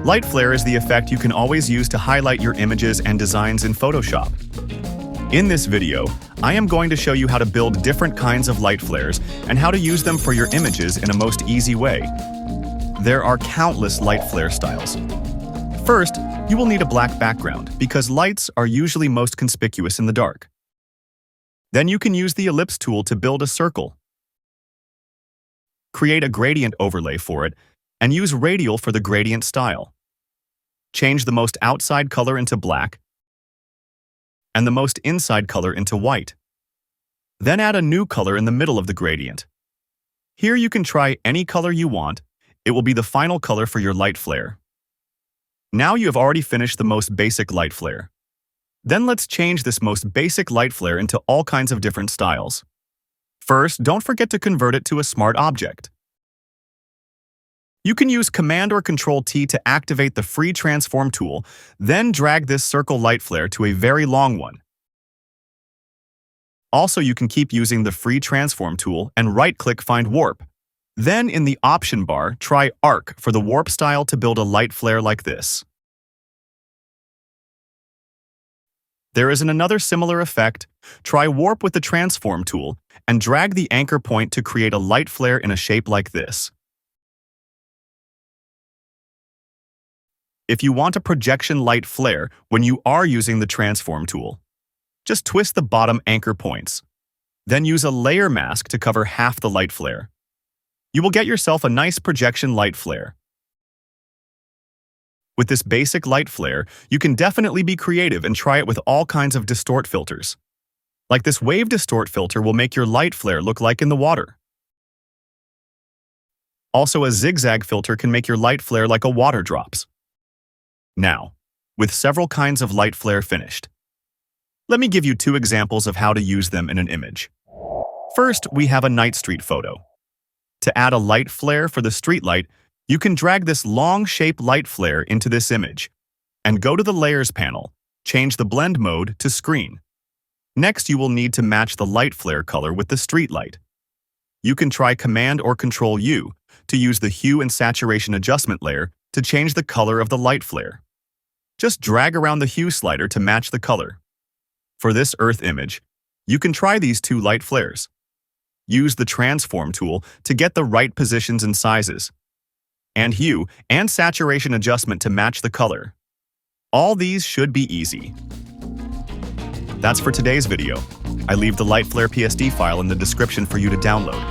Light flare is the effect you can always use to highlight your images and designs in Photoshop. In this video, I am going to show you how to build different kinds of light flares and how to use them for your images in a most easy way. There are countless light flare styles. First, you will need a black background because lights are usually most conspicuous in the dark. Then you can use the ellipse tool to build a circle. Create a gradient overlay for it and use radial for the gradient style. Change the most outside color into black and the most inside color into white. Then add a new color in the middle of the gradient. Here you can try any color you want. It will be the final color for your light flare. Now you have already finished the most basic light flare. Then let's change this most basic light flare into all kinds of different styles. First, don't forget to convert it to a smart object. You can use Command or Control-T to activate the free transform tool, then drag this circle light flare to a very long one. Also, you can keep using the free transform tool and right-click Find Warp. Then in the option bar, try Arc for the warp style to build a light flare like this. There is another similar effect. Try Warp with the transform tool and drag the anchor point to create a light flare in a shape like this. If you want a projection light flare when you are using the transform tool, just twist the bottom anchor points. Then use a layer mask to cover half the light flare. You will get yourself a nice projection light flare. With this basic light flare, you can definitely be creative and try it with all kinds of distort filters. Like this wave distort filter will make your light flare look like in the water. Also, a zigzag filter can make your light flare like a water drops. Now, with several kinds of light flare finished, let me give you two examples of how to use them in an image. First, we have a night street photo. To add a light flare for the street light, you can drag this long shape light flare into this image and go to the Layers panel, change the blend mode to Screen. Next, you will need to match the light flare color with the street light. You can try Command or Control-U to use the Hue and Saturation Adjustment layer to change the color of the light flare. Just drag around the hue slider to match the color. For this Earth image, you can try these two light flares. Use the Transform tool to get the right positions and sizes, and Hue and Saturation Adjustment to match the color. All these should be easy. That's for today's video. I leave the light flare PSD file in the description for you to download.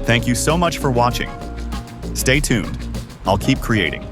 Thank you so much for watching. Stay tuned. I'll keep creating.